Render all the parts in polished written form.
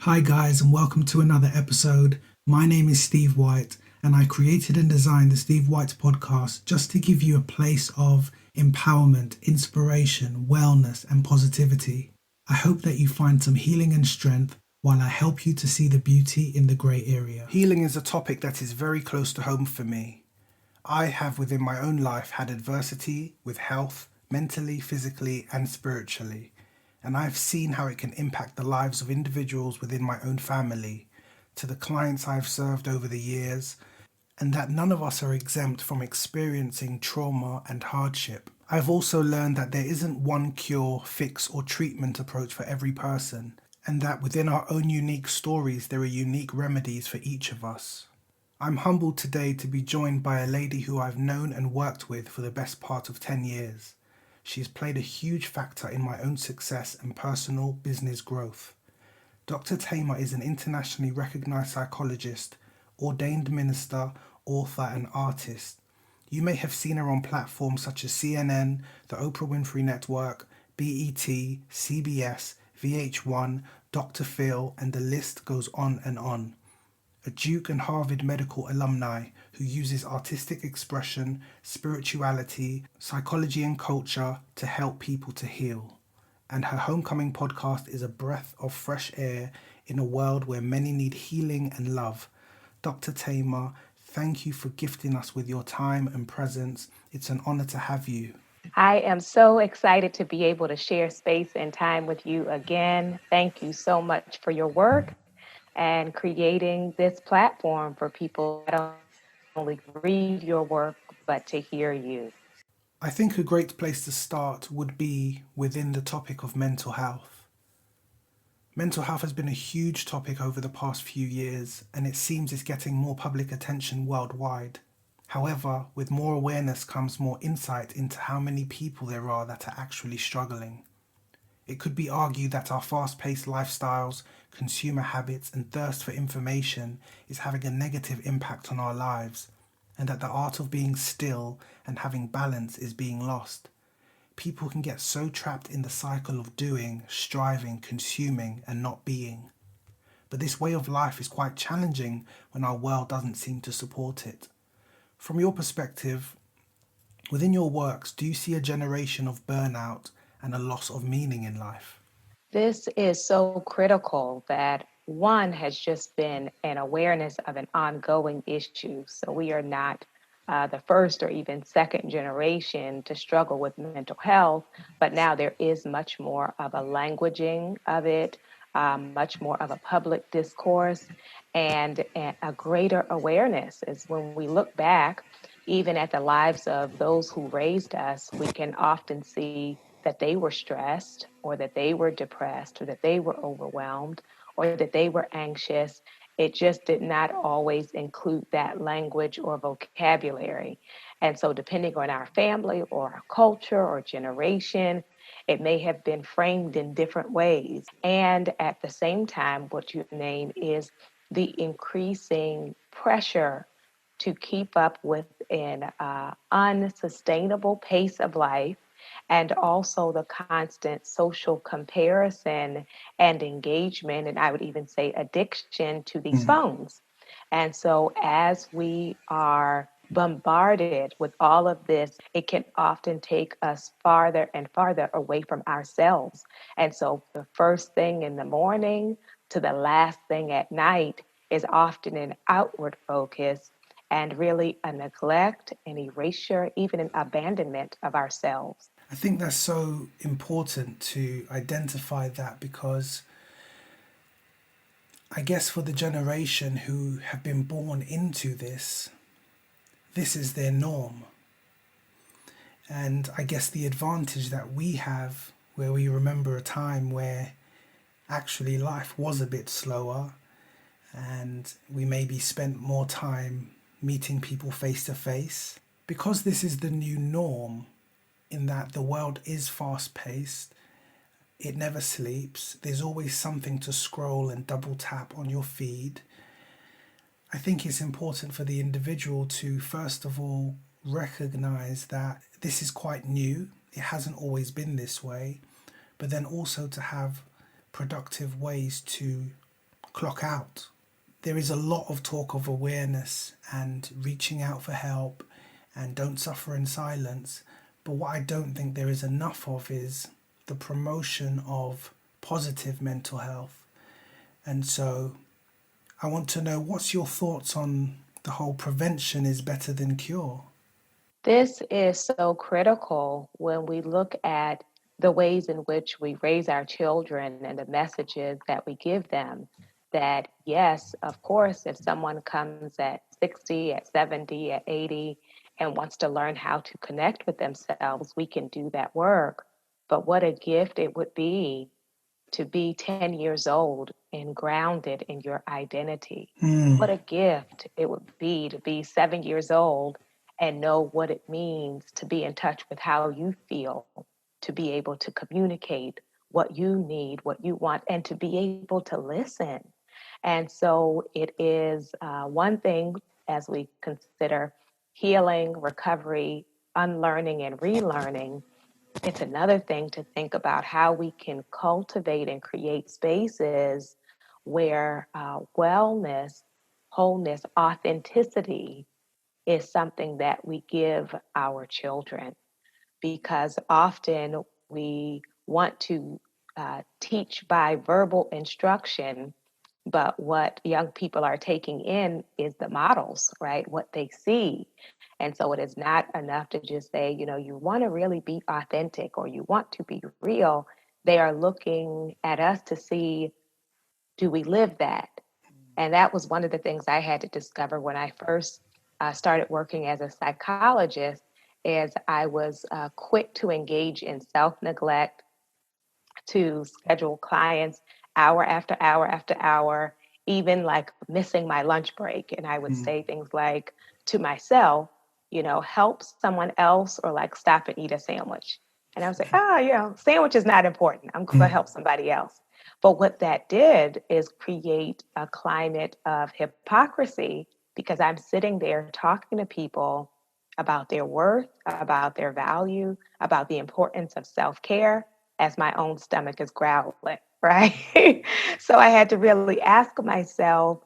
Hi, guys, and welcome to another episode. My name is Steve Whyte, and I created and designed the Steve Whyte podcast just to give you a place of empowerment, inspiration, wellness, and positivity. I hope that you find some healing and strength while I help you to see the beauty in the grey area. Healing is a topic that is very close to home for me. I have within my own life had adversity with health, mentally, physically, and spiritually. And I've seen how it can impact the lives of individuals within my own family, to the clients I've served over the years, and that none of us are exempt from experiencing trauma and hardship. I've also learned that there isn't one cure, fix, or treatment approach for every person, and that within our own unique stories there are unique remedies for each of us. I'm humbled today to be joined by a lady who I've known and worked with for the best part of 10 years. She's played a huge factor in my own success and personal business growth. Dr. Thema is an internationally recognized psychologist, ordained minister, author, and artist. You may have seen her on platforms such as CNN, the Oprah Winfrey Network, BET, CBS, VH1, Dr. Phil, and the list goes on and on. A Duke and Harvard medical alumni who uses artistic expression, spirituality, psychology, and culture to help people to heal. And her Homecoming podcast is a breath of fresh air in a world where many need healing and love. Dr. Thema, thank you for gifting us with your time and presence. It's an honor to have you. I am so excited to be able to share space and time with you again. Thank you so much for your work and creating this platform for people to not only read your work, but to hear you. I think a great place to start would be within the topic of mental health. Mental health has been a huge topic over the past few years, and it seems it's getting more public attention worldwide. However, with more awareness comes more insight into how many people there are that are actually struggling. It could be argued that our fast-paced lifestyles, consumer habits, and thirst for information is having a negative impact on our lives, and that the art of being still and having balance is being lost. People can get so trapped in the cycle of doing, striving, consuming, and not being. But this way of life is quite challenging when our world doesn't seem to support it. From your perspective, within your works, do you see a generation of burnout and a loss of meaning in life? This is so critical that one has just been an awareness of an ongoing issue. So we are not the first or even second generation to struggle with mental health, but now there is much more of a languaging of it, much more of a public discourse, and a greater awareness. Is when we look back, even at the lives of those who raised us, we can often see that they were stressed or that they were depressed or that they were overwhelmed or that they were anxious. It just did not always include that language or vocabulary. And so, depending on our family or our culture or generation, it may have been framed in different ways. And at the same time, what you name is the increasing pressure to keep up with an unsustainable pace of life, and also the constant social comparison and engagement, and I would even say addiction to these phones. And so, as we are bombarded with all of this, it can often take us farther and farther away from ourselves. And so, the first thing in the morning to the last thing at night is often an outward focus and really a neglect, an erasure, even an abandonment of ourselves. I think that's so important to identify that because I guess for the generation who have been born into this is their norm. And I guess the advantage that we have, where we remember a time where actually life was a bit slower and we maybe spent more time meeting people face to face. Because this is the new norm, in that the world is fast paced, it never sleeps, there's always something to scroll and double tap on your feed. I think it's important for the individual to first of all recognize that this is quite new, it hasn't always been this way, but then also to have productive ways to clock out. There is a lot of talk of awareness and reaching out for help and don't suffer in silence. But what I don't think there is enough of is the promotion of positive mental health. And so I want to know, what's your thoughts on the whole prevention is better than cure? This is so critical when we look at the ways in which we raise our children and the messages that we give them. That, yes, of course, if someone comes at 60, at 70, at 80, and wants to learn how to connect with themselves, we can do that work. But what a gift it would be to be 10 years old and grounded in your identity. What a gift it would be to be 7 years old and know what it means to be in touch with how you feel, to be able to communicate what you need, what you want, and to be able to listen. And so it is one thing as we consider healing, recovery, unlearning, and relearning. It's another thing to think about how we can cultivate and create spaces where wellness, wholeness, authenticity is something that we give our children, because often we want to teach by verbal instruction, but what young people are taking in is the models, right? What they see. And so it is not enough to just say, you want to really be authentic or you want to be real. They are looking at us to see, do we live that? And that was one of the things I had to discover when I first started working as a psychologist, is I was quick to engage in self-neglect, to schedule clients hour after hour after hour, even like missing my lunch break. And I would say things like to myself, help someone else, or like stop and eat a sandwich. And I was like, sandwich is not important. I'm going to help somebody else. But what that did is create a climate of hypocrisy, because I'm sitting there talking to people about their worth, about their value, about the importance of self care, as my own stomach is growling, right? So I had to really ask myself,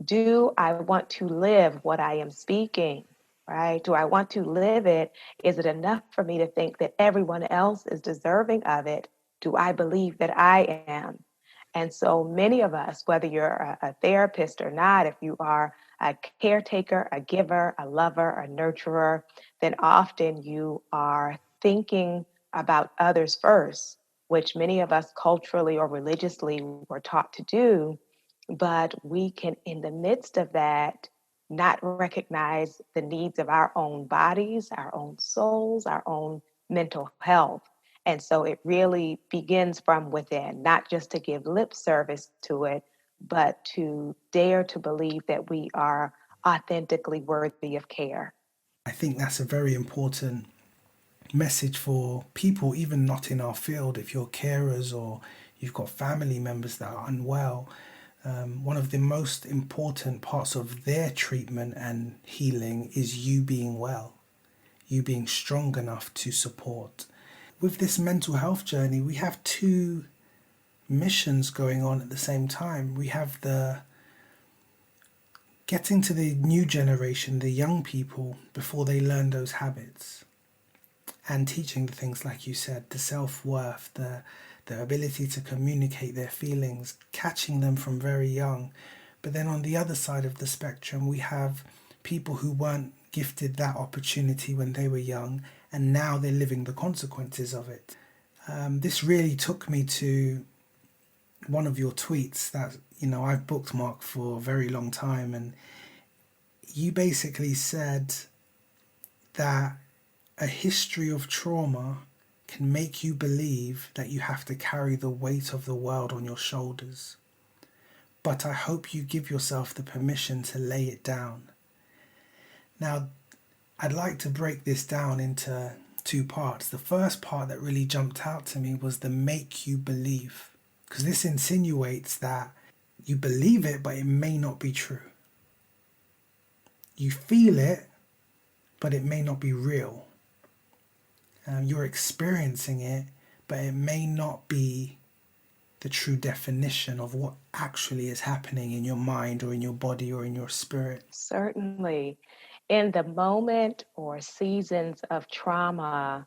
do I want to live what I am speaking, right? Do I want to live it? Is it enough for me to think that everyone else is deserving of it? Do I believe that I am? And so many of us, whether you're a therapist or not, if you are a caretaker, a giver, a lover, a nurturer, then often you are thinking about others first, which many of us culturally or religiously were taught to do. But we can, in the midst of that, not recognize the needs of our own bodies, our own souls, our own mental health. And so it really begins from within, not just to give lip service to it, but to dare to believe that we are authentically worthy of care. I think that's a very important message for people, even not in our field. If you're carers or you've got family members that are unwell, one of the most important parts of their treatment and healing is you being well, you being strong enough to support. With this mental health journey, we have two missions going on at the same time. We have the getting to the new generation, the young people, before they learn those habits, and teaching the things like you said, the self-worth, the ability to communicate their feelings, catching them from very young. But then on the other side of the spectrum, we have people who weren't gifted that opportunity when they were young, and now they're living the consequences of it. This really took me to one of your tweets that I've bookmarked for a very long time, and you basically said that a history of trauma can make you believe that you have to carry the weight of the world on your shoulders. But I hope you give yourself the permission to lay it down. Now, I'd like to break this down into two parts. The first part that really jumped out to me was the make you believe, because this insinuates that you believe it, but it may not be true. You feel it, but it may not be real. You're experiencing it, but it may not be the true definition of what actually is happening in your mind or in your body or in your spirit. Certainly. In the moment or seasons of trauma,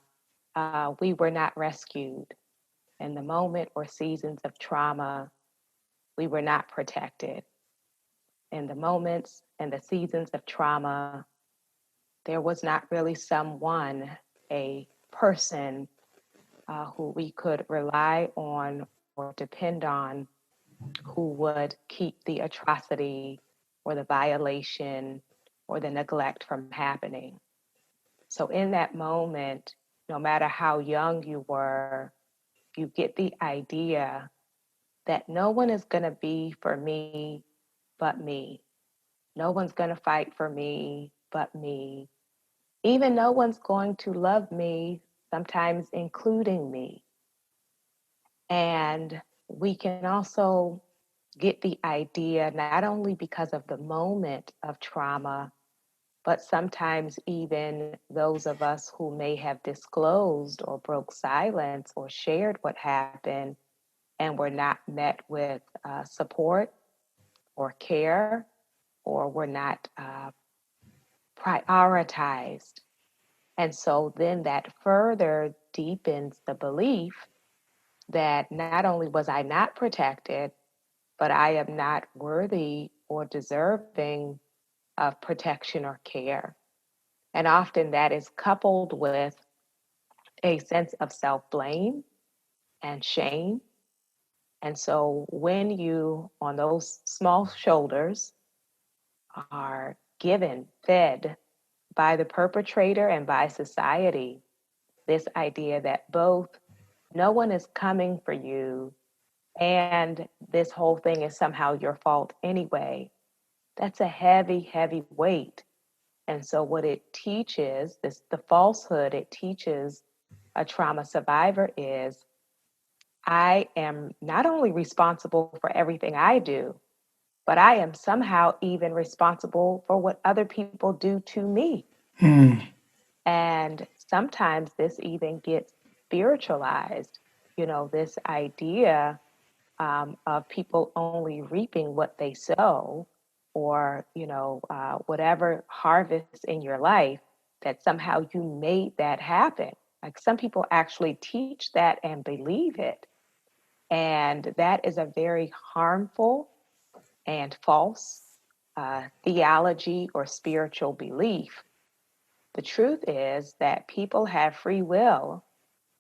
we were not rescued. In the moment or seasons of trauma, we were not protected. In the moments and the seasons of trauma, there was not really someone, a person who we could rely on or depend on who would keep the atrocity or the violation or the neglect from happening. So, in that moment, no matter how young you were, you get the idea that no one is going to be for me but me. No one's going to fight for me but me. Even no one's going to love me, sometimes including me. And we can also get the idea not only because of the moment of trauma, but sometimes even those of us who may have disclosed or broke silence or shared what happened and were not met with support or care or were not prioritized. And so then that further deepens the belief that not only was I not protected, but I am not worthy or deserving of protection or care. And often that is coupled with a sense of self blame and shame. And so when you, on those small shoulders, are given, fed by the perpetrator and by society, this idea that both no one is coming for you and this whole thing is somehow your fault anyway, that's a heavy, heavy weight. And so what it teaches, this the falsehood it teaches a trauma survivor is I am not only responsible for everything I do, but I am somehow even responsible for what other people do to me. Mm. And sometimes this even gets spiritualized, this idea of people only reaping what they sow, or whatever harvest in your life, that somehow you made that happen. Like some people actually teach that and believe it, and that is a very harmful and false theology or spiritual belief. The truth is that people have free will,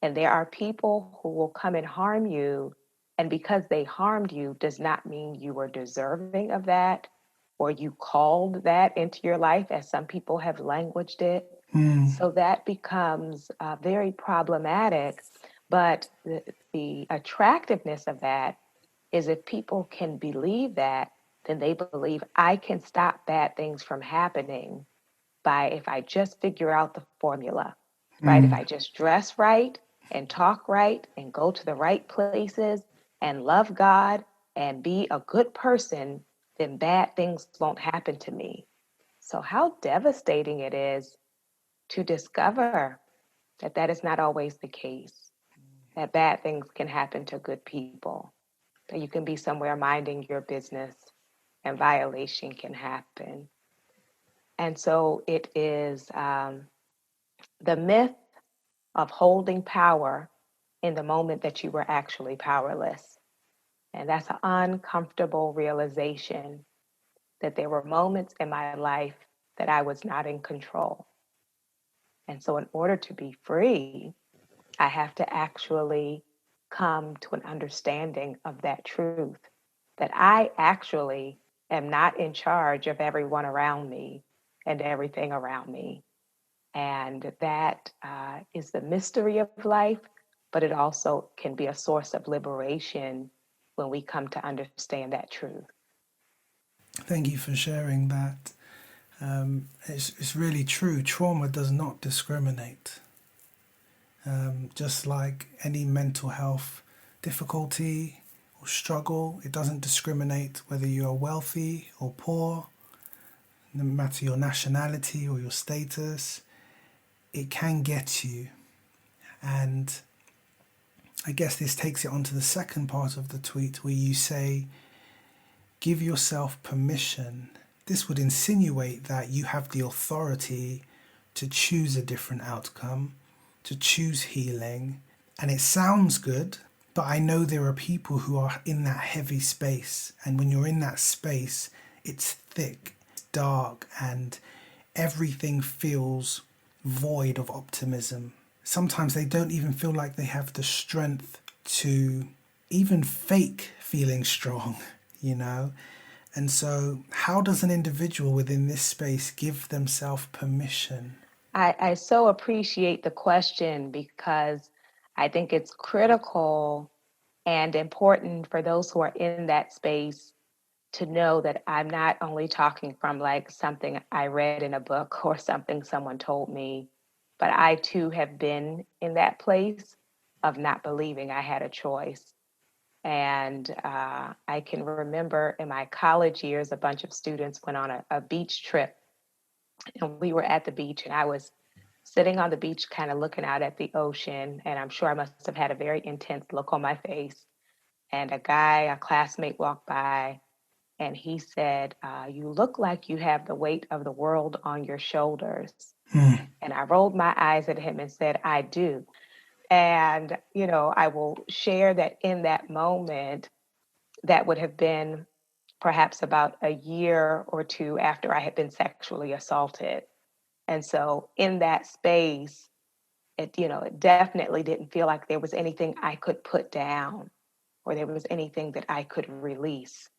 and there are people who will come and harm you. And because they harmed you does not mean you were deserving of that or you called that into your life, as some people have languaged it. Mm. So that becomes very problematic. But the attractiveness of that is if people can believe that, then they believe I can stop bad things from happening by if I just figure out the formula, right? If Mm. I just dress right and talk right and go to the right places and love God and be a good person, then bad things won't happen to me. So, how devastating it is to discover that that is not always the case, that bad things can happen to good people, that you can be somewhere minding your business and violation can happen. And so it is the myth of holding power in the moment that you were actually powerless. And that's an uncomfortable realization that there were moments in my life that I was not in control. And so, in order to be free, I have to actually come to an understanding of that truth, that I actually am not in charge of everyone around me and everything around me. And that is the mystery of life, but it also can be a source of liberation when we come to understand that truth. Thank you for sharing that. It's really true. Trauma does not discriminate. Just like any mental health difficulty or struggle, it doesn't discriminate whether you are wealthy or poor, no matter your nationality or your status. It can get you. And I guess this takes it on to the second part of the tweet where you say, give yourself permission. This would insinuate that you have the authority to choose a different outcome, to choose healing. And it sounds good, but I know there are people who are in that heavy space. And when you're in that space, it's thick, it's dark, and everything feels void of optimism. Sometimes they don't even feel like they have the strength to even fake feeling strong, you know? And so, how does an individual within this space give themselves permission? I so appreciate the question because I think it's critical and important for those who are in that space to know that I'm not only talking from like something I read in a book or something someone told me, but I too have been in that place of not believing I had a choice. And I can remember in my college years, a bunch of students went on a beach trip, and we were at the beach, and I was sitting on the beach, kind of looking out at the ocean. And I'm sure I must have had a very intense look on my face. And a guy, a classmate, walked by and he said, you look like you have the weight of the world on your shoulders. Hmm. And I rolled my eyes at him and said, I do. And, you know, I will share that in that moment, that would have been perhaps about a year or two after I had been sexually assaulted. And so in that space, it definitely didn't feel like there was anything I could put down or there was anything that I could release,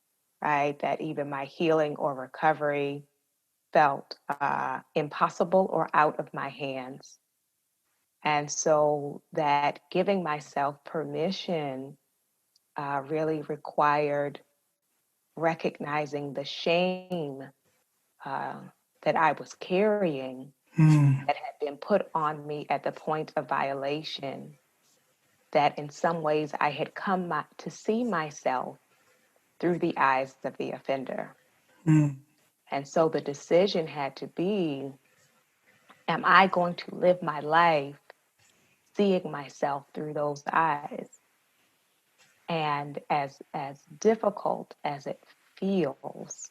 right? That even my healing or recovery felt impossible or out of my hands. And so that giving myself permission really required recognizing the shame uh, that I was carrying Hmm. that had been put on me at the point of violation, that in some ways I had to see myself through the eyes of the offender. Hmm. And so the decision had to be, am I going to live my life seeing myself through those eyes? And as difficult as it feels,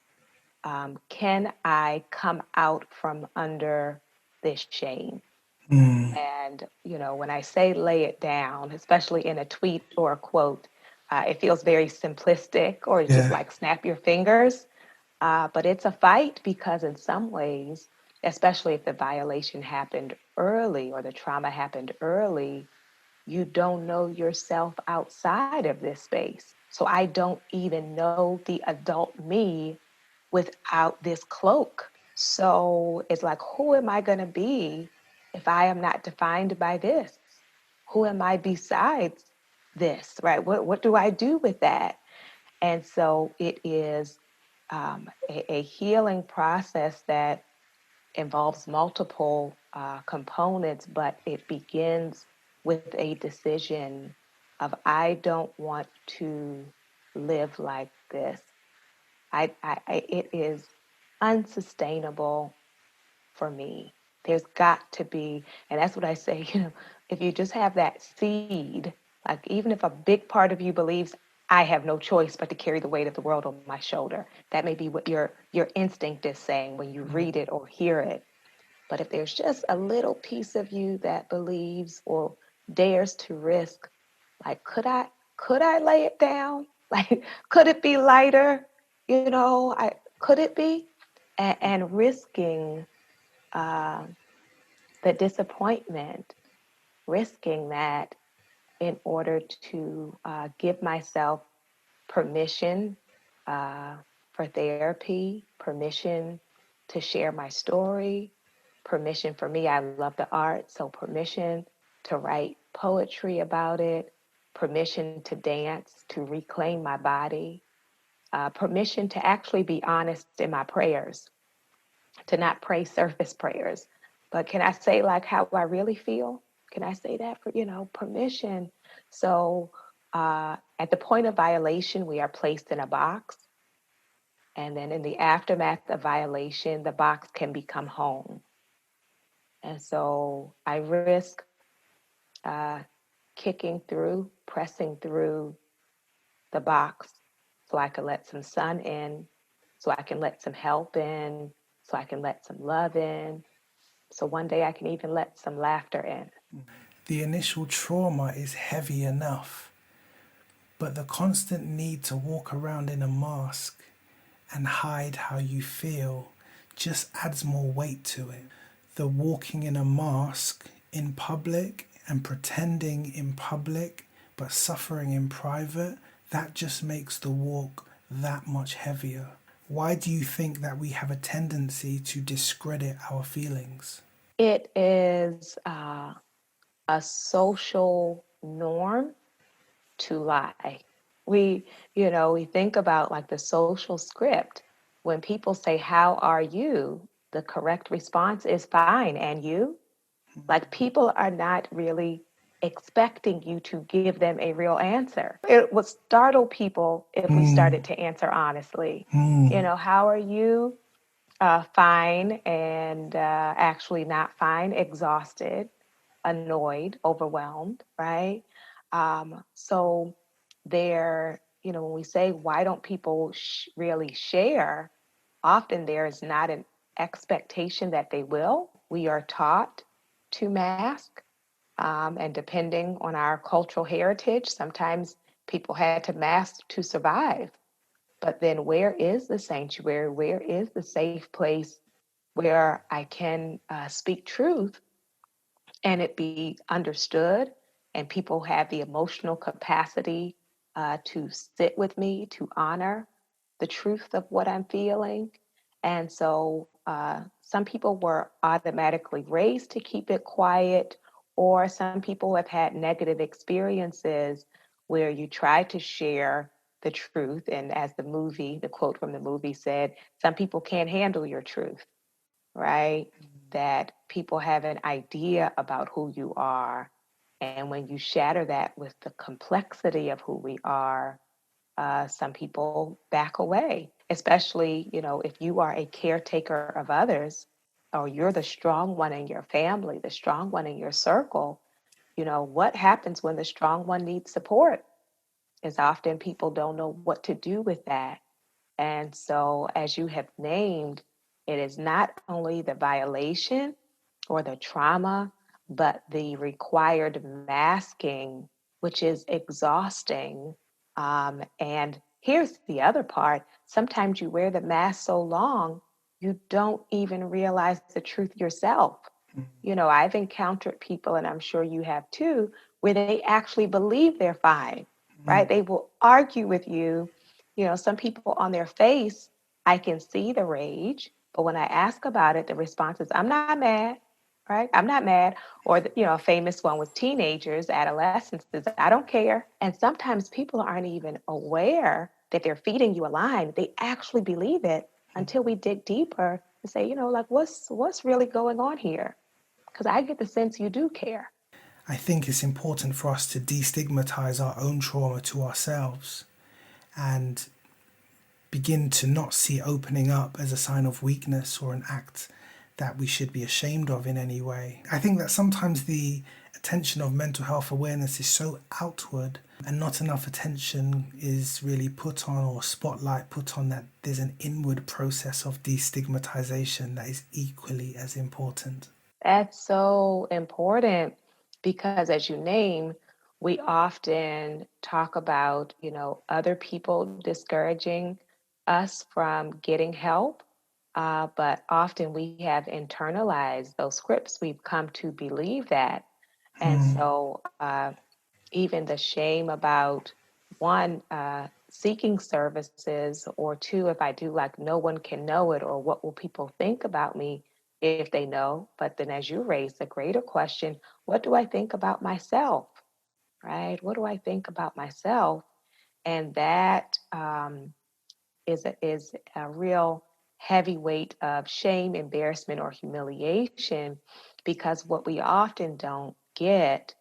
can I come out from under this shame? Hmm. And, when I say lay it down, especially in a tweet or a quote, it feels very simplistic or it's just Yeah. like snap your fingers. But it's a fight because, in some ways, especially if the violation happened early or the trauma happened early, you don't know yourself outside of this space. So I don't even know the adult me without this cloak. So it's like, who am I going to be if I am not defined by this? Who am I besides this, right? What do I do with that? And so it is a healing process that involves multiple components, but it begins with a decision of I don't want to live like this. It is unsustainable for me. There's got to be, and that's what I say, if you just have that seed, like even if a big part of you believes I have no choice but to carry the weight of the world on my shoulder, that may be what your instinct is saying when you read it or hear it. But if there's just a little piece of you that believes or dares to risk, like, could I lay it down? Like, could it be lighter? I could it be? And risking uh, the disappointment, risking that in order to give myself permission uh, for therapy, permission to share my story, permission for me. I love the art, so permission to write poetry about it, permission to dance, to reclaim my body, permission to actually be honest in my prayers, to not pray surface prayers. But can I say like how I really feel? Can I say that for, permission? So at the point of violation, we are placed in a box. And then in the aftermath of violation, the box can become home. And so I risk uh, kicking through, pressing through the box so I can let some sun in, so I can let some help in, so I can let some love in. So one day I can even let some laughter in. The initial trauma is heavy enough, but the constant need to walk around in a mask and hide how you feel just adds more weight to it. The walking in a mask in public and pretending in public but suffering in private, that just makes the walk that much heavier. Why do you think that we have a tendency to discredit our feelings? It is a social norm to lie. We, we think about like the social script. When people say, "How are you?" the correct response is fine. And you? Like people are not really expecting you to give them a real answer. It would startle people if we started to answer honestly. How are you? Fine and actually not fine, exhausted, annoyed, overwhelmed, right? So when we say, why don't people really share? Often there is not an expectation that they will. We are taught to mask. And depending on our cultural heritage, sometimes people had to mask to survive. But then where is the sanctuary? Where is the safe place where I can speak truth and it be understood and people have the emotional capacity to sit with me, to honor the truth of what I'm feeling? And so some people were automatically raised to keep it quiet, or some people have had negative experiences where you try to share the truth. And as the quote from the movie said, some people can't handle your truth, right? That people have an idea about who you are. And when you shatter that with the complexity of who we are, some people back away, especially, if you are a caretaker of others, or you're the strong one in your family, the strong one in your circle. What happens when the strong one needs support is often people don't know what to do with that. And so, as you have named, it is not only the violation or the trauma, but the required masking, which is exhausting. And here's the other part: sometimes you wear the mask so long, you don't even realize the truth yourself. I've encountered people, and I'm sure you have too, where they actually believe they're fine, right? They will argue with you. Some people on their face, I can see the rage, but when I ask about it, the response is, "I'm not mad," right? "I'm not mad." Or, a famous one with teenagers, adolescents is, "I don't care." And sometimes people aren't even aware that they're feeding you a line. They actually believe it until we dig deeper and say, like, what's really going on here? Because I get the sense you do care. I think it's important for us to destigmatize our own trauma to ourselves and begin to not see opening up as a sign of weakness or an act that we should be ashamed of in any way. I think that sometimes the attention of mental health awareness is so outward and not enough attention is really put on or spotlight put on that there's an inward process of destigmatization that is equally as important. That's so important because, as you name, we often talk about, other people discouraging us from getting help. But often we have internalized those scripts. We've come to believe that. And so, even the shame about one, seeking services, or two, if I do, like, no one can know it, or what will people think about me if they know? But then, as you raise the greater question, what do I think about myself? Right? What do I think about myself? And that is a real heavy weight of shame, embarrassment, or humiliation, because what we often don't get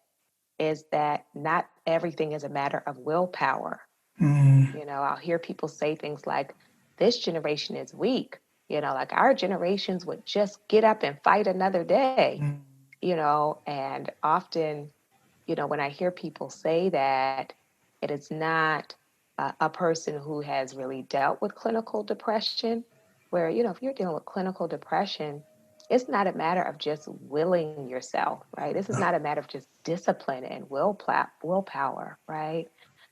is that not everything is a matter of willpower. I'll hear people say things like, "This generation is weak." Like our generations would just get up and fight another day, and often, when I hear people say that, it is not a person who has really dealt with clinical depression, where, if you're dealing with clinical depression, it's not a matter of just willing yourself, right? This is not a matter of just discipline and willpower, right?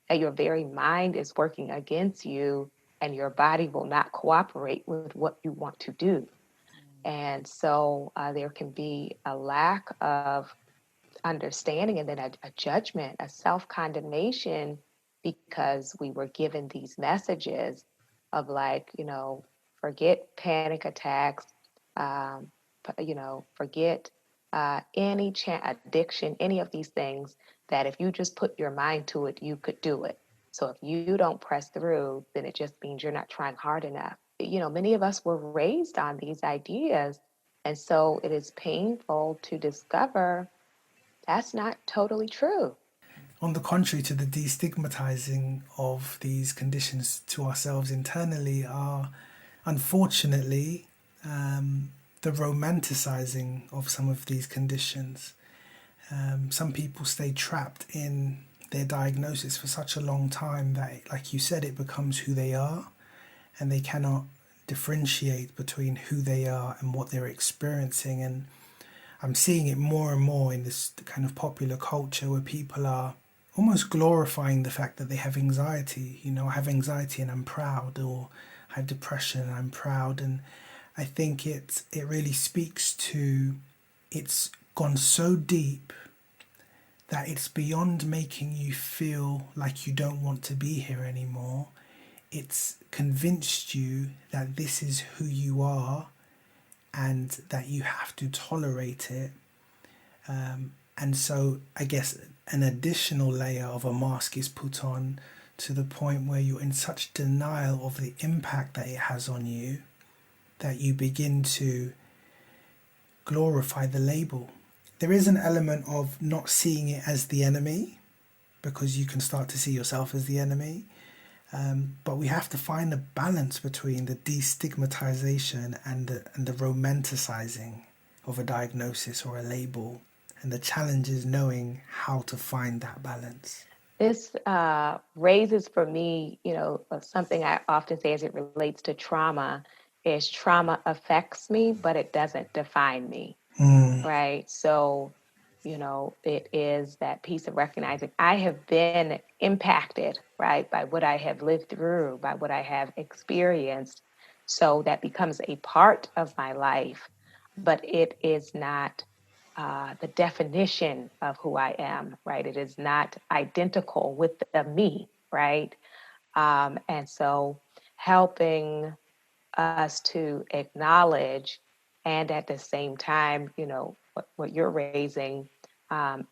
That your very mind is working against you and your body will not cooperate with what you want to do. And so there can be a lack of understanding and then a judgment, a self condemnation, because we were given these messages of like, forget panic attacks, um, forget any addiction, any of these things that if you just put your mind to it, you could do it. So if you don't press through, then it just means you're not trying hard enough. Many of us were raised on these ideas. And so it is painful to discover that's not totally true. On the contrary to the destigmatizing of these conditions to ourselves internally are, unfortunately, the romanticizing of some of these conditions. Some people stay trapped in their diagnosis for such a long time that, like you said, it becomes who they are, and they cannot differentiate between who they are and what they're experiencing. And I'm seeing it more and more in this kind of popular culture where people are almost glorifying the fact that they have anxiety. I have anxiety and I'm proud, or I have depression and I'm proud. And I think it really speaks to, it's gone so deep that it's beyond making you feel like you don't want to be here anymore. It's convinced you that this is who you are and that you have to tolerate it. And so I guess an additional layer of a mask is put on, to the point where you're in such denial of the impact that it has on you that you begin to glorify the label. There is an element of not seeing it as the enemy, because you can start to see yourself as the enemy. But we have to find a balance between the destigmatization and the romanticizing of a diagnosis or a label. And the challenge is knowing how to find that balance. This raises for me, something I often say as it relates to trauma is trauma affects me, but it doesn't define me, right? So, it is that piece of recognizing I have been impacted, right, by what I have lived through, by what I have experienced. So that becomes a part of my life, but it is not the definition of who I am, right? It is not identical with the me, right? And so helping us to acknowledge and at the same time, what you're raising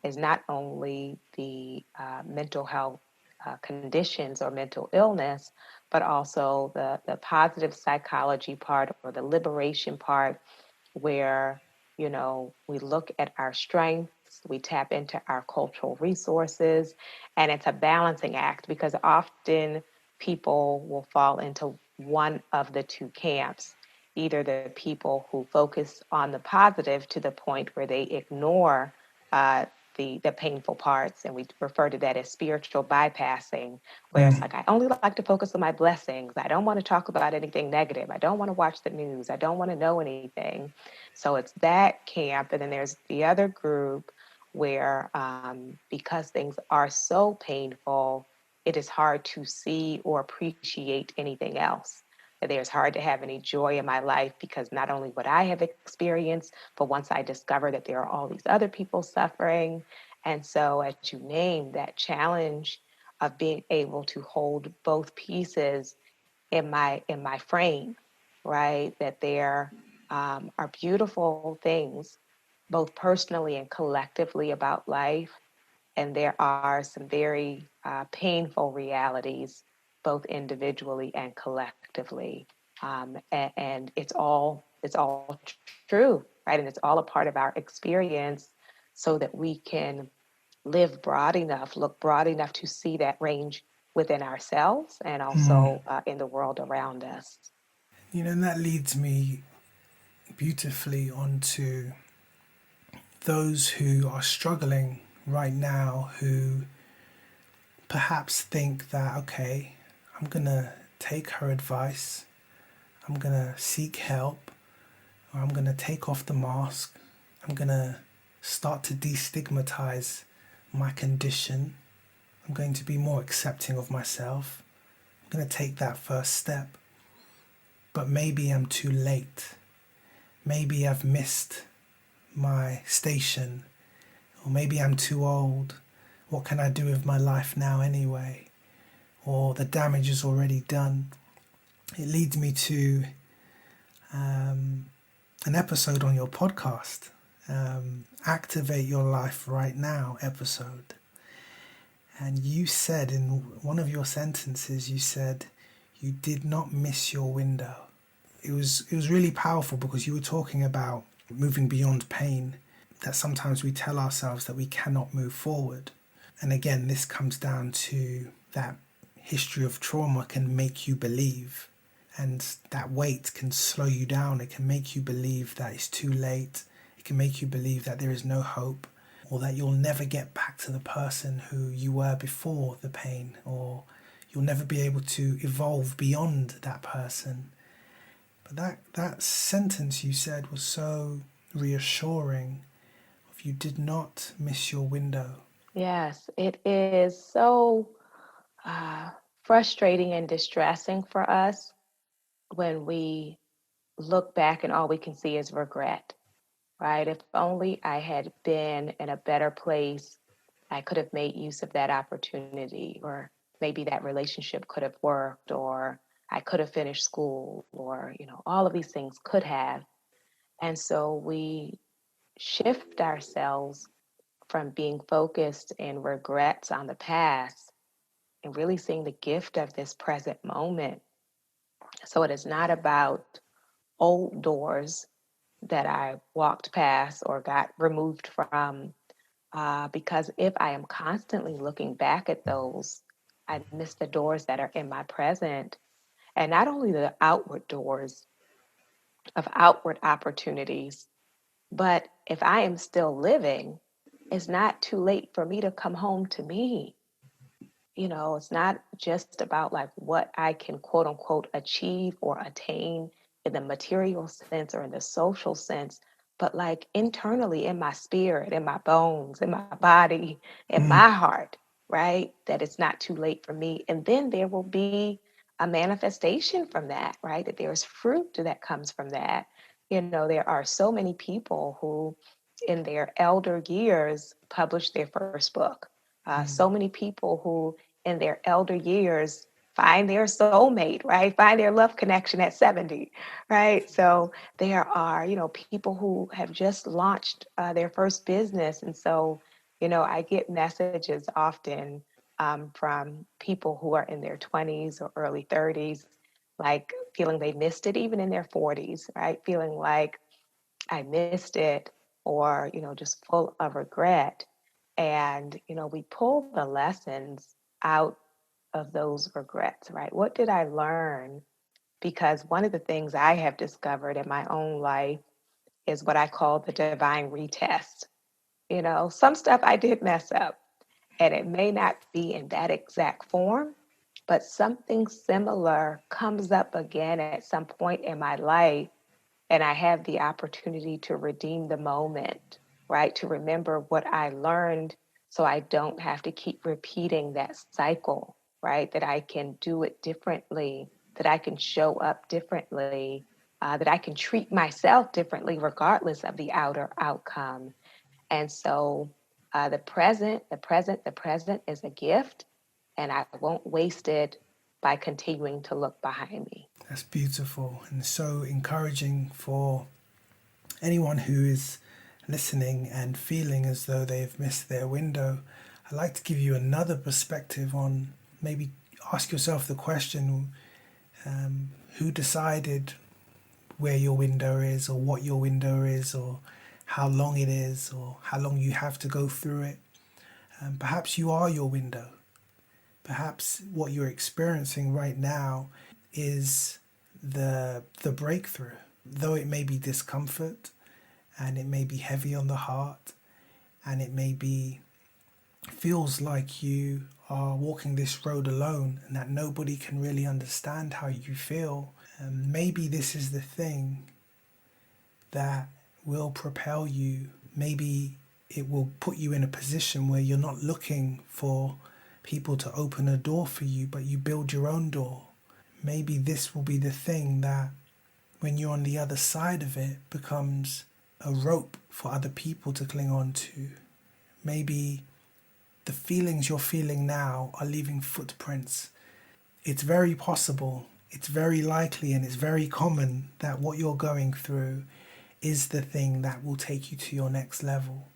is not only the mental health conditions or mental illness, but also the positive psychology part or the liberation part where, we look at our strengths, we tap into our cultural resources, and it's a balancing act because often people will fall into one of the two camps. Either the people who focus on the positive to the point where they ignore uh, the painful parts, and we refer to that as spiritual bypassing, where it's like, I only like to focus on my blessings. I don't want to talk about anything negative. I don't want to watch the news. I don't want to know anything. So it's that camp. And then there's the other group where, because things are so painful, it is hard to see or appreciate anything else. It's hard to have any joy in my life because not only what I have experienced, but once I discover that there are all these other people suffering. And so, as you name that challenge of being able to hold both pieces in my frame, right? That there are beautiful things, both personally and collectively about life, and there are some very painful realities, both individually and collectively. And it's all true, right? And it's all a part of our experience, so that we can live broad enough, look broad enough to see that range within ourselves and also in the world around us. And that leads me beautifully onto those who are struggling right now who perhaps think that, okay, I'm going to take her advice, I'm going to seek help, or I'm going to take off the mask, I'm going to start to destigmatize my condition, I'm going to be more accepting of myself, I'm going to take that first step. But maybe I'm too late. Maybe I've missed my station, or maybe I'm too old. What can I do with my life now anyway? Or the damage is already done. It leads me to an episode on your podcast, Activate Your Life Right Now episode. And you said in one of your sentences, you said, you did not miss your window. It was really powerful because you were talking about moving beyond pain, that sometimes we tell ourselves that we cannot move forward. And again, this comes down to that history of trauma can make you believe, and that weight can slow you down. It can make you believe that it's too late. It can make you believe that there is no hope, or that you'll never get back to the person who you were before the pain, or you'll never be able to evolve beyond that person. But that sentence you said was so reassuring. If you did not miss your window. Yes, it is so uh, frustrating and distressing for us when we look back and all we can see is regret, right? If only I had been in a better place, I could have made use of that opportunity, or maybe that relationship could have worked, or I could have finished school, or, all of these things could have. And so we shift ourselves from being focused in regrets on the past and really seeing the gift of this present moment. So it is not about old doors that I walked past or got removed from, because if I am constantly looking back at those, I miss the doors that are in my present. And not only the outward doors of outward opportunities, but if I am still living, it's not too late for me to come home to me. It's not just about like what I can quote unquote achieve or attain in the material sense or in the social sense, but like internally in my spirit, in my bones, in my body, in Mm. my heart, right? That it's not too late for me. And then there will be a manifestation from that, right? That there's fruit that comes from that. There are so many people who, in their elder years, published their first book. So many people who in their elder years find their soulmate, right? Find their love connection at 70, right? So there are, people who have just launched their first business. And so, I get messages often from people who are in their 20s or early 30s, like feeling they missed it even in their 40s, right? Feeling like I missed it, or, just full of regret. And, we pull the lessons out of those regrets, right? What did I learn? Because one of the things I have discovered in my own life is what I call the divine retest. Some stuff I did mess up, and it may not be in that exact form, but something similar comes up again at some point in my life, and I have the opportunity to redeem the moment, right? To remember what I learned so I don't have to keep repeating that cycle, right? That I can do it differently, that I can show up differently, that I can treat myself differently regardless of the outer outcome. And so the present is a gift, and I won't waste it by continuing to look behind me. That's beautiful and so encouraging for anyone who is listening and feeling as though they've missed their window. I'd like to give you another perspective on, maybe ask yourself the question, who decided where your window is, or what your window is, or how long it is, or how long you have to go through it. Perhaps you are your window. Perhaps what you're experiencing right now is the breakthrough. Though it may be discomfort, and it may be heavy on the heart, and it may be feels like you are walking this road alone and that nobody can really understand how you feel. And maybe this is the thing that will propel you. Maybe it will put you in a position where you're not looking for people to open a door for you, but you build your own door. Maybe this will be the thing that, when you're on the other side of it, becomes a rope for other people to cling on to. Maybe the feelings you're feeling now are leaving footprints. It's very possible, it's very likely, and it's very common that what you're going through is the thing that will take you to your next level.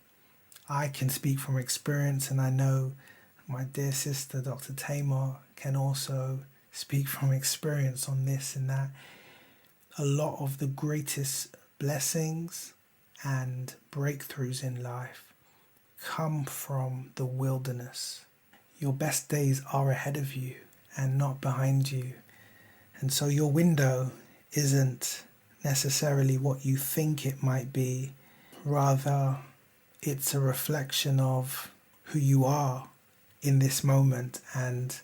I can speak from experience, and I know my dear sister, Dr. Thema, can also speak from experience on this, and that a lot of the greatest blessings and breakthroughs in life come from the wilderness. Your best days are ahead of you and not behind you. And so your window isn't necessarily what you think it might be. Rather, it's a reflection of who you are in this moment, and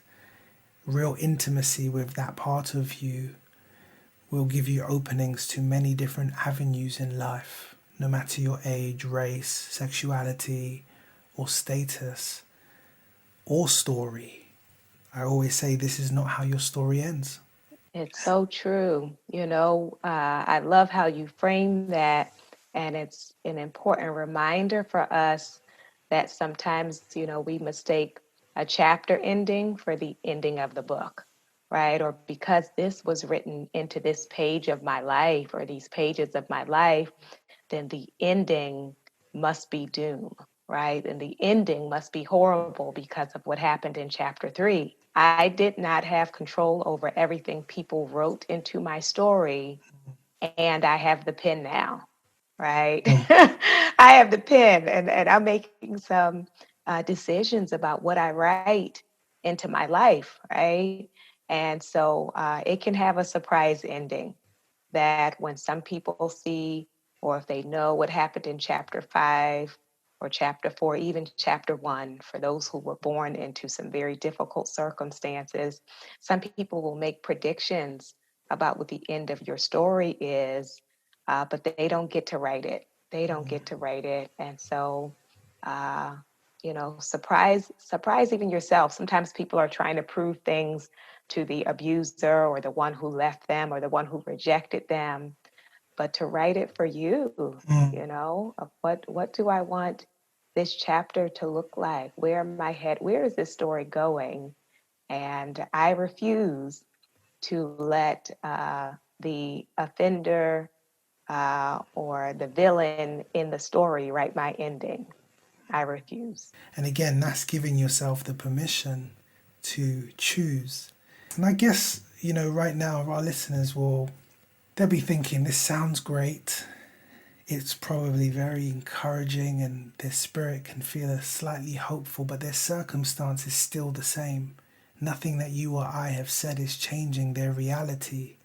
real intimacy with that part of you will give you openings to many different avenues in life, no matter your age, race, sexuality, or status, or story. I always say this is not how your story ends. It's so true. I love how you frame that. And it's an important reminder for us that sometimes, we mistake a chapter ending for the ending of the book, right? Or because this was written into this page of my life or these pages of my life, then the ending must be doom, right? And the ending must be horrible because of what happened in chapter 3. I did not have control over everything people wrote into my story, and I have the pen now, right? Mm. I have the pen, and I'm making some decisions about what I write into my life, right? And so it can have a surprise ending that when some people see, or if they know what happened in chapter 5 or chapter 4, even chapter 1, for those who were born into some very difficult circumstances, some people will make predictions about what the end of your story is, but they don't get to write it. They don't get to write it. And so, uh, surprise even yourself. Sometimes people are trying to prove things to the abuser or the one who left them or the one who rejected them, but to write it for you, Mm. of what do I want this chapter to look like? Where am I head? Where is this story going? And I refuse to let the offender or the villain in the story write my ending. I refuse. And again, that's giving yourself the permission to choose. And I guess, right now, our listeners they'll be thinking, this sounds great. It's probably very encouraging, and their spirit can feel slightly hopeful, but their circumstance is still the same. Nothing that you or I have said is changing their reality.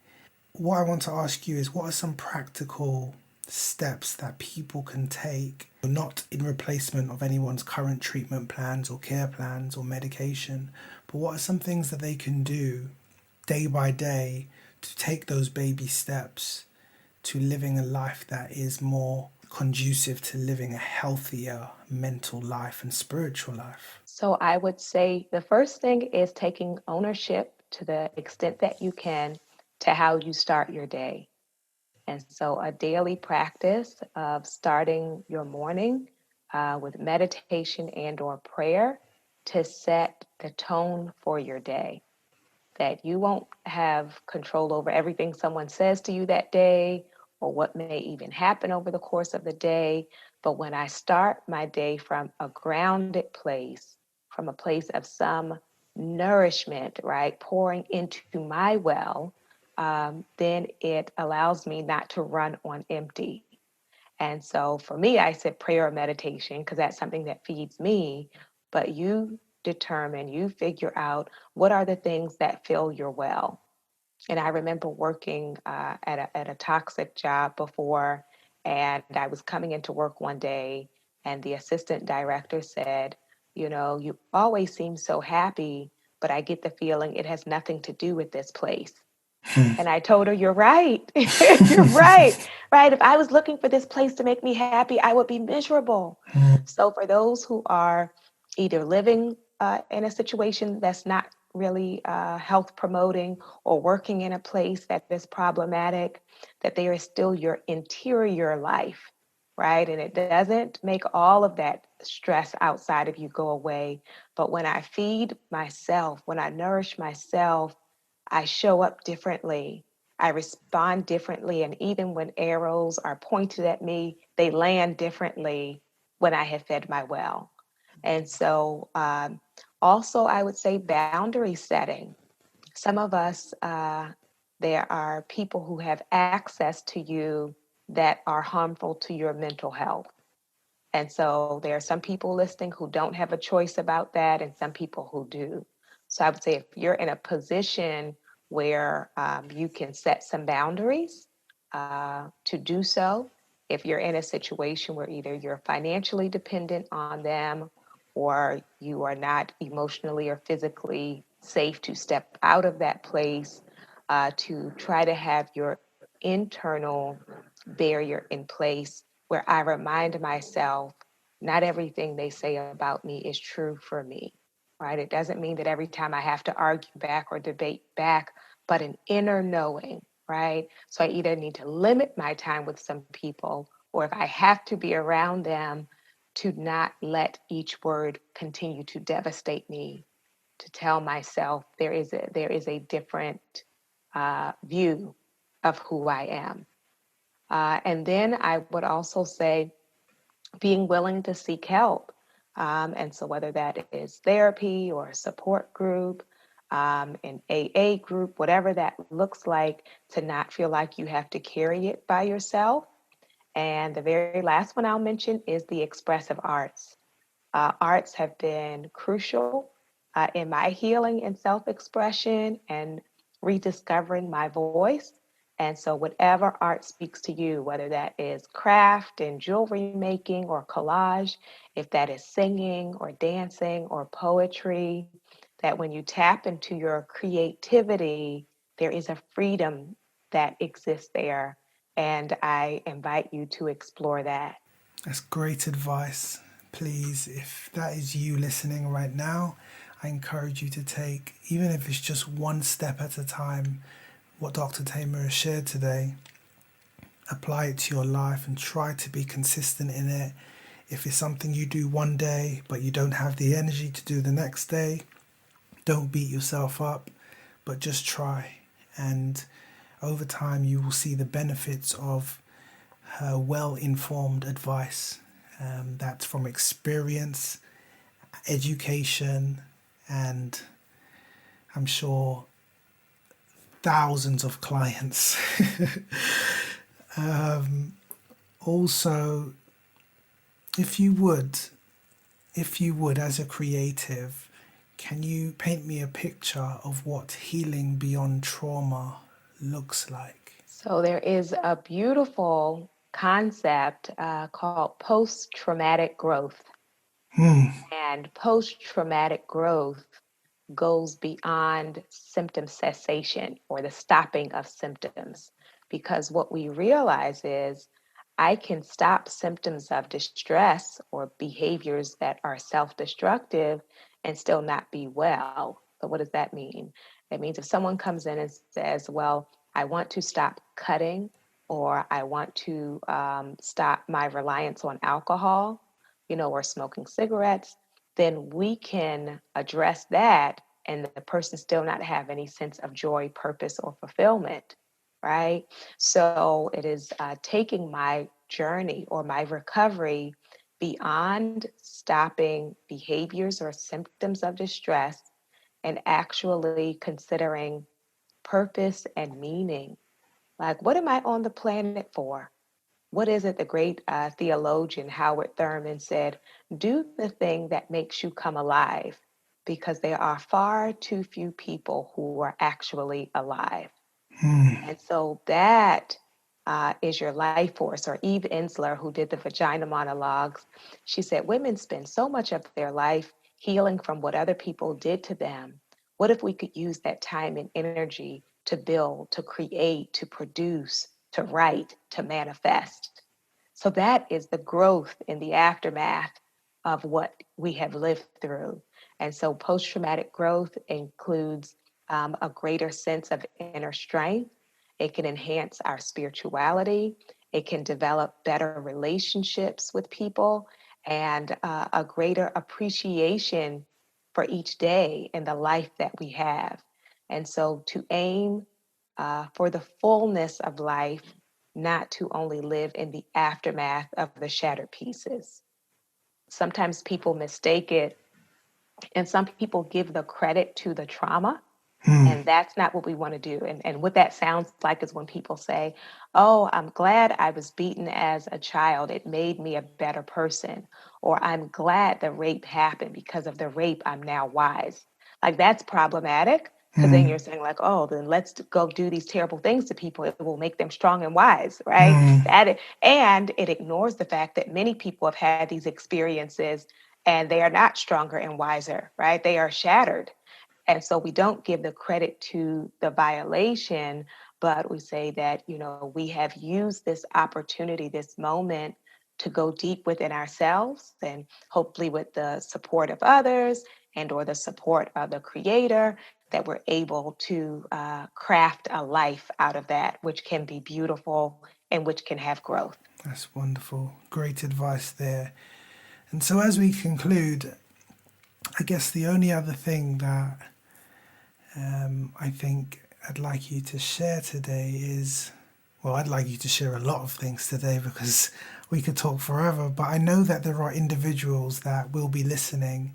What I want to ask you is, what are some practical steps that people can take, not in replacement of anyone's current treatment plans or care plans or medication, but what are some things that they can do day by day to take those baby steps to living a life that is more conducive to living a healthier mental life and spiritual life? So I would say the first thing is taking ownership to the extent that you can to how you start your day. And so a daily practice of starting your morning with meditation and or prayer to set the tone for your day, that you won't have control over everything someone says to you that day or what may even happen over the course of the day. But when I start my day from a grounded place, from a place of some nourishment, right, pouring into my well, then it allows me not to run on empty. And so for me, I said prayer or meditation because that's something that feeds me. But you determine, you figure out what are the things that fill your well. And I remember working at a toxic job before, and I was coming into work one day, and the assistant director said, You always seem so happy, but I get the feeling it has nothing to do with this place. And I told her, you're right. You're right. Right. If I was looking for this place to make me happy, I would be miserable. So for those who are either living in a situation that's not really health promoting, or working in a place that is problematic, that there is still your interior life, right? And it doesn't make all of that stress outside of you go away. But when I feed myself, when I nourish myself, I show up differently. I respond differently. And even when arrows are pointed at me, they land differently when I have fed my well. And so, also, I would say boundary setting. Some of us, there are people who have access to you that are harmful to your mental health. And so there are some people listening who don't have a choice about that, and some people who do. So I would say if you're in a position where you can set some boundaries to do so, if you're in a situation where either you're financially dependent on them, or you are not emotionally or physically safe to step out of that place, to try to have your internal barrier in place where I remind myself not everything they say about me is true for me, right? It doesn't mean that every time I have to argue back or debate back, but an inner knowing, right? So I either need to limit my time with some people, or if I have to be around them, to not let each word continue to devastate me, to tell myself there is a different view of who I am. And then I would also say being willing to seek help. And so, whether that is therapy or a support group, an AA group, whatever that looks like, to not feel like you have to carry it by yourself. And the very last one I'll mention is the expressive arts. Arts have been crucial in my healing and self expression and rediscovering my voice. And so, whatever art speaks to you, whether that is craft and jewelry making or collage, if that is singing or dancing or poetry, that when you tap into your creativity, there is a freedom that exists there. And I invite you to explore that. That's great advice. Please, if that is you listening right now, I encourage you to take, even if it's just one step at a time, what Dr. Tamer has shared today, apply it to your life and try to be consistent in it. If it's something you do one day but you don't have the energy to do the next day, don't beat yourself up, but just try. And over time, you will see the benefits of her well informed advice, that's from experience, education, and I'm sure thousands of clients. Also, if you would, as a creative, can you paint me a picture of what healing beyond trauma looks like? So there is a beautiful concept called post-traumatic growth. And post-traumatic growth goes beyond symptom cessation or the stopping of symptoms. Because what we realize is I can stop symptoms of distress or behaviors that are self destructive and still not be well. So, what does that mean? It means if someone comes in and says, well, I want to stop cutting, or I want to stop my reliance on alcohol, or smoking cigarettes, then we can address that and the person still not have any sense of joy, purpose, or fulfillment, right? So it is taking my journey or my recovery beyond stopping behaviors or symptoms of distress and actually considering purpose and meaning. Like, what am I on the planet for? What is it the great theologian Howard Thurman said? Do the thing that makes you come alive, because there are far too few people who are actually alive. And so that is your life force. Or Eve Ensler, who did the vagina monologues, she said women spend so much of their life healing from what other people did to them, what if we could use that time and energy to build, to create, to produce, to write, to manifest? So that is the growth in the aftermath of what we have lived through. And so post traumatic growth includes a greater sense of inner strength. It can enhance our spirituality. It can develop better relationships with people and a greater appreciation for each day and the life that we have. And so to aim for the fullness of life, not to only live in the aftermath of the shattered pieces. Sometimes people mistake it, and some people give the credit to the trauma, Hmm. and that's not what we want to do. And what that sounds like is when people say, "Oh, I'm glad I was beaten as a child. It made me a better person." Or "I'm glad the rape happened. Because of the rape, I'm now wise." Like that's problematic because then Hmm. you're saying, like, "Oh, then let's go do these terrible things to people. It will make them strong and wise," right? Hmm. And it ignores the fact that many people have had these experiences and they are not stronger and wiser, right? They are shattered. And so we don't give the credit to the violation, but we say that, we have used this opportunity, this moment to go deep within ourselves and hopefully with the support of others and or the support of the creator that we're able to craft a life out of that, which can be beautiful and which can have growth. That's wonderful. Great advice there. And so, as we conclude, I guess the only other thing that I think I'd like you to share today is, well, I'd like you to share a lot of things today because we could talk forever, but I know that there are individuals that will be listening,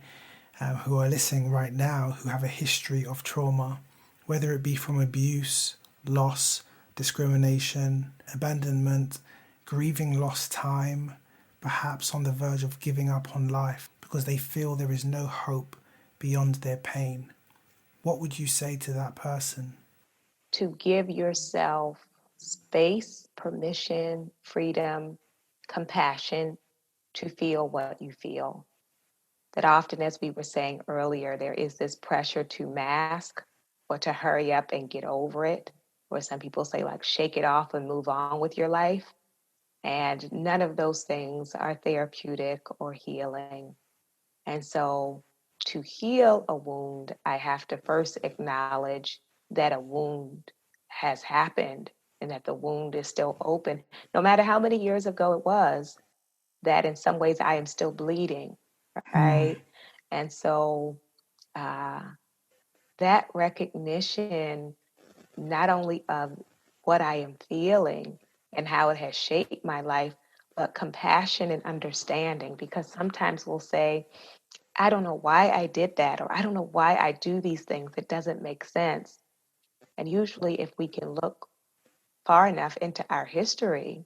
who are listening right now, who have a history of trauma, whether it be from abuse, loss, discrimination, abandonment, grieving lost time, perhaps on the verge of giving up on life because they feel there is no hope beyond their pain. What would you say to that person? To give yourself space, permission, freedom, compassion to feel what you feel. That often, as we were saying earlier, there is this pressure to mask or to hurry up and get over it, or some people say, like, shake it off and move on with your life. And none of those things are therapeutic or healing. And so, to heal a wound, I have to first acknowledge that a wound has happened and that the wound is still open, no matter how many years ago it was, that in some ways I am still bleeding, Hmm. right? And so uh, that recognition, not only of what I am feeling and how it has shaped my life, but compassion and understanding, because sometimes we'll say, I don't know why I did that, or I don't know why I do these things. It doesn't make sense. And usually, if we can look far enough into our history,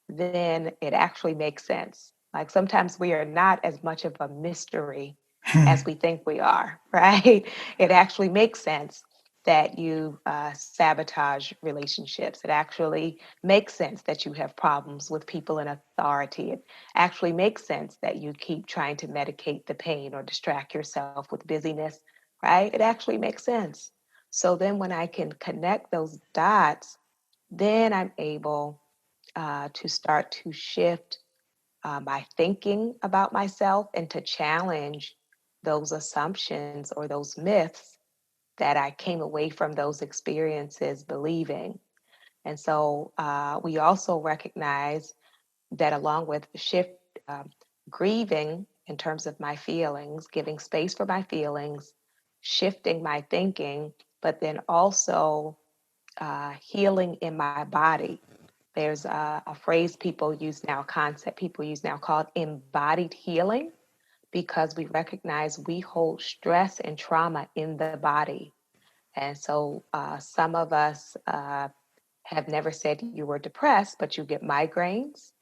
then it actually makes sense. Like sometimes we are not as much of a mystery as we think we are, right? It actually makes sense that you sabotage relationships. It actually makes sense that you have problems with people in authority. It actually makes sense that you keep trying to medicate the pain or distract yourself with busyness, right? It actually makes sense. So then when I can connect those dots, then I'm able to start to shift my thinking about myself and to challenge those assumptions or those myths that I came away from those experiences believing. And so we also recognize that along with shift, um, grieving in terms of my feelings, giving space for my feelings, shifting my thinking, but then also healing in my body. There's a phrase people use now, a concept people use now called embodied healing, because we recognize we hold stress and trauma in the body. And so some of us have never said you were depressed, but you get migraines,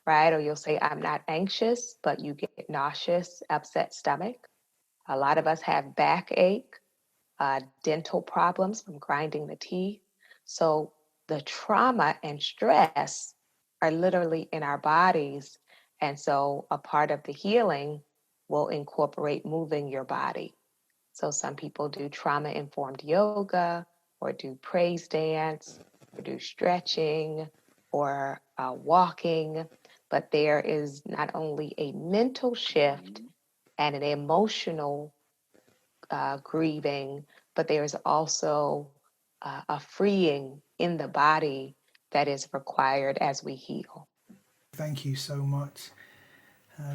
right? Or you'll say, I'm not anxious, but you get nauseous, upset stomach. A lot of us have backache, dental problems from grinding the teeth. So the trauma and stress are literally in our bodies. And so a part of the healing will incorporate moving your body. So some people do trauma-informed yoga or do praise dance or do stretching or walking. But there is not only a mental shift and an emotional grieving, but there's also a freeing in the body that is required as we heal. Thank you so much.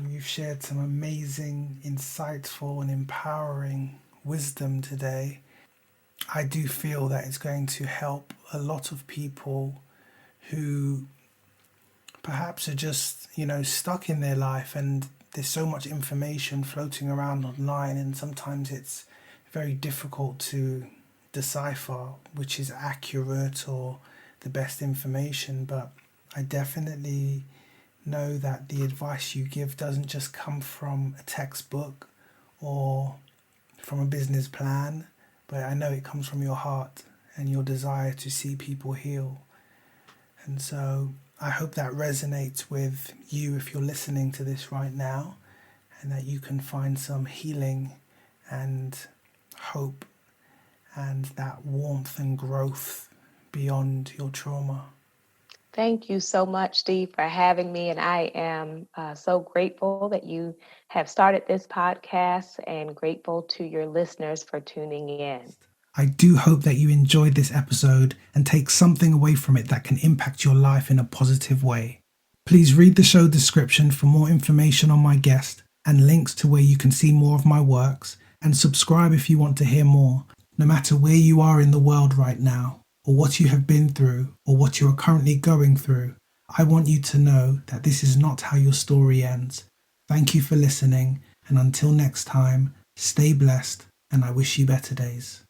You've shared some amazing, insightful, and empowering wisdom today. I do feel that it's going to help a lot of people who perhaps are just, stuck in their life, and there's so much information floating around online, and sometimes it's very difficult to decipher which is accurate or the best information. But I definitely know that the advice you give doesn't just come from a textbook or from a business plan, but I know it comes from your heart and your desire to see people heal. And so I hope that resonates with you if you're listening to this right now, and that you can find some healing and hope and that warmth and growth beyond your trauma. Thank you so much, Steve, for having me. And I am so grateful that you have started this podcast and grateful to your listeners for tuning in. I do hope that you enjoyed this episode and take something away from it that can impact your life in a positive way. Please read the show description for more information on my guest and links to where you can see more of my works, and subscribe if you want to hear more. No matter where you are in the world right now, or what you have been through, or what you are currently going through, I want you to know that this is not how your story ends. Thank you for listening, and until next time, stay blessed, and I wish you better days.